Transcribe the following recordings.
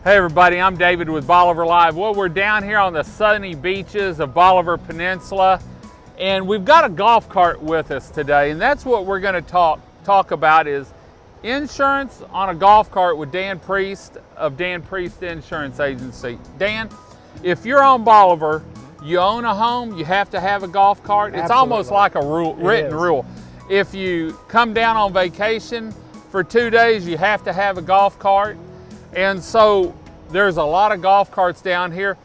Hey everybody, I'm David with Bolivar Live. Well, we're down here on the sunny beaches of Bolivar Peninsula, and we've got a golf cart with us today, and that's what we're going to talk about is insurance on a golf cart with Dan Priest of Dan Priest Insurance Agency. Dan, if you're on Bolivar, you own a home, you have to have a golf cart. It's Absolutely. almost like a written rule. If you come down on vacation for 2 days, you have to have a golf cart. And so there's a lot of golf carts down here,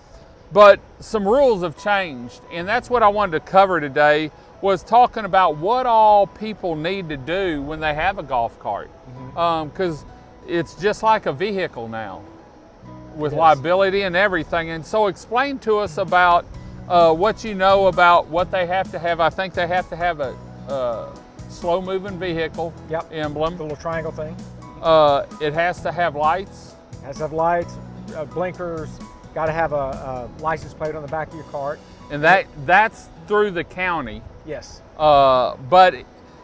but some rules have changed. And that's what I wanted to cover today, was talking about what all people need to do when they have a golf cart. Because it's just like a vehicle now with liability and everything. And so explain to us about what you know about what they have to have. I think they have to have a slow moving vehicle emblem. The little triangle thing. It has to have lights. Has to have lights, blinkers, got to have a license plate on the back of your cart. And that's through the county. Yes. But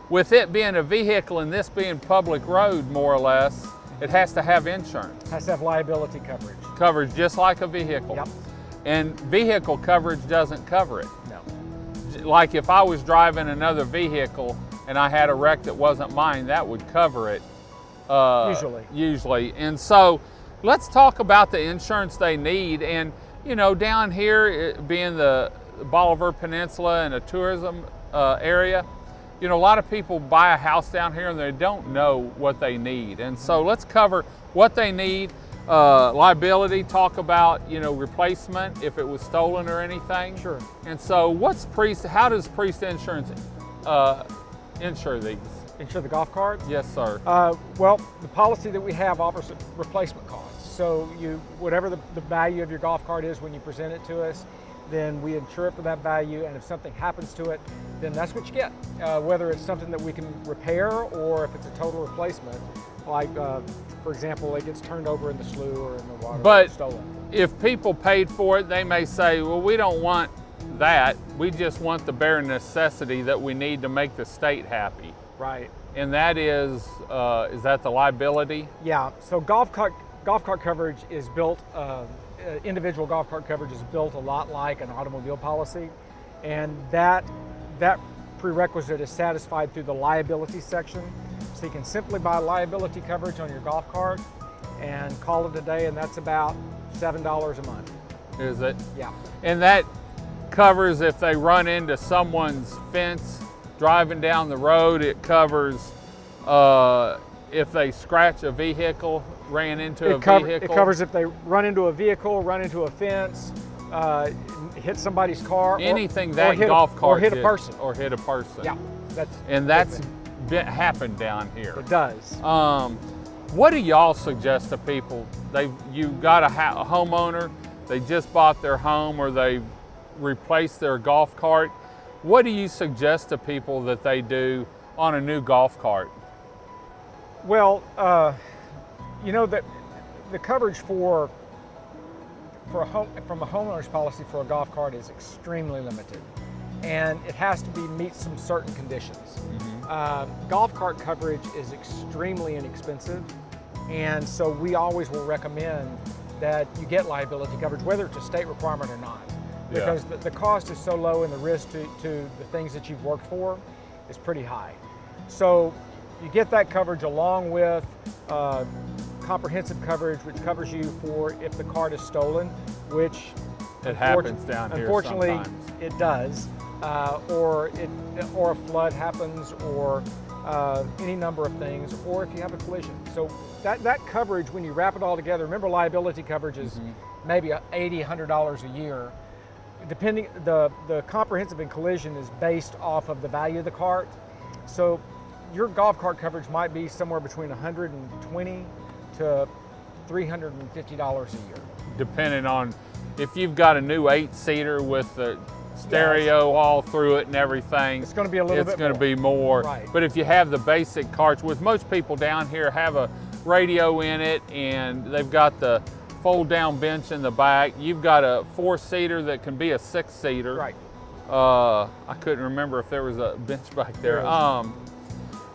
with it being a vehicle and this being public road, more or less, it has to have insurance. Has to have liability coverage. Coverage just like a vehicle. Yep. And vehicle coverage doesn't cover it. No. Like if I was driving another vehicle and I had a wreck that wasn't mine, that would cover it. Usually. And so let's talk about the insurance they need. And you know, down here, being the Bolivar Peninsula and a tourism area, you know, a lot of people buy a house down here and they don't know what they need. And so let's cover what they need, liability, talk about, you know, replacement if it was stolen or anything. Sure. And so how does Priest Insurance insure these? Insure the golf carts? Yes, sir. Well, the policy that we have offers replacement costs. So whatever the value of your golf cart is when you present it to us, then we insure it for that value, and if something happens to it, then that's what you get. Whether it's something that we can repair or if it's a total replacement, like for example, it gets turned over in the slough or in the water, but or stolen. If people paid for it, they may say, well, we don't want that. We just want the bare necessity that we need to make the state happy. Right. And that is that the liability? Yeah, so golf cart coverage is built, individual golf cart coverage is built a lot like an automobile policy, and that prerequisite is satisfied through the liability section. So you can simply buy liability coverage on your golf cart and call it a day, and that's about $7 a month. Is it? Yeah. And that covers if they run into someone's fence driving down the road. It covers if they scratch a vehicle, ran into a vehicle. It covers if they run into a vehicle, run into a fence, hit somebody's car. Anything that golf cart or hit a person. Or hit a person. Yeah. That's happened down here. It does. What do y'all suggest to people? You've got a homeowner, they just bought their home or they replaced their golf cart. What do you suggest to people that they do on a new golf cart? Well, you know that the coverage from a homeowner's policy for a golf cart is extremely limited, and it has to meet some certain conditions. Golf cart coverage is extremely inexpensive, and so we always will recommend that you get liability coverage, whether it's a state requirement or not. Because the cost is so low and the risk to the things that you've worked for is pretty high. So you get that coverage along with comprehensive coverage, which covers you for if the cart is stolen, which it happens down here unfortunately sometimes. It does, or a flood happens, or any number of things, or if you have a collision. So that coverage, when you wrap it all together, remember liability coverage is maybe $80, $100 a year. Depending, the comprehensive and collision is based off of the value of the cart. So your golf cart coverage might be somewhere between $120 to $350 a year. Depending on if you've got a new 8-seater with the stereo all through it and everything, it's going to be a little bit more. It's going to be more. Right. But if you have the basic carts, with most people down here have a radio in it and they've got the fold down bench in the back. You've got a 4-seater that can be a 6-seater. Right. I couldn't remember if there was a bench back there.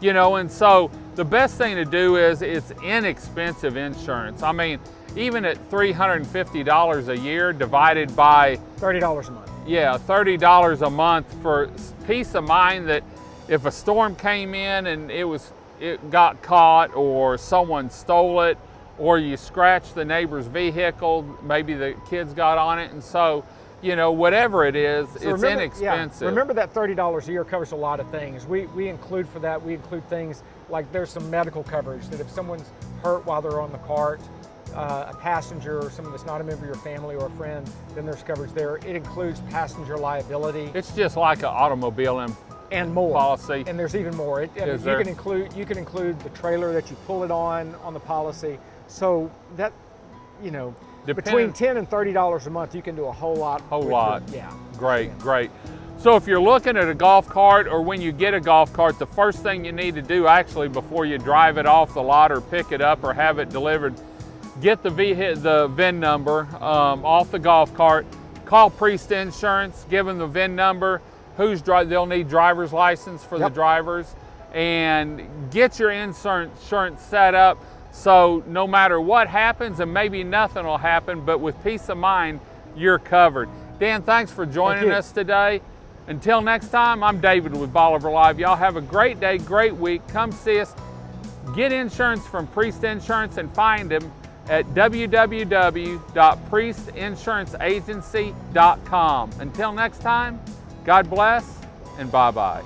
You know, and so the best thing to do is it's inexpensive insurance. I mean, even at $350 a year divided by $30 a month. Yeah, $30 a month for peace of mind that if a storm came in and it got caught, or someone stole it, or you scratched the neighbor's vehicle, maybe the kids got on it, and so, you know, whatever it is, so it's inexpensive. Yeah, remember that $30 a year covers a lot of things. We include for that, we include things like there's some medical coverage that if someone's hurt while they're on the cart, a passenger or someone that's not a member of your family or a friend, then there's coverage there. It includes passenger liability. It's just like an automobile and more policy. And there's even more. You can include the trailer that you pull it on the policy. So that, you know, between $10 and $30 a month, you can do a whole lot. Yeah. Great. So if you're looking at a golf cart, or when you get a golf cart, the first thing you need to do actually before you drive it off the lot or pick it up or have it delivered, get the VIN number off the golf cart, call Priest Insurance, give them the VIN number, they'll need driver's license for the drivers, and get your insurance set up so no matter what happens, and maybe nothing will happen, but with peace of mind, you're covered. Dan, thanks for joining us today. Until next time, I'm David with Bolivar Live. Y'all have a great day, great week. Come see us. Get insurance from Priest Insurance and find them at www.priestinsuranceagency.com. Until next time, God bless and bye-bye.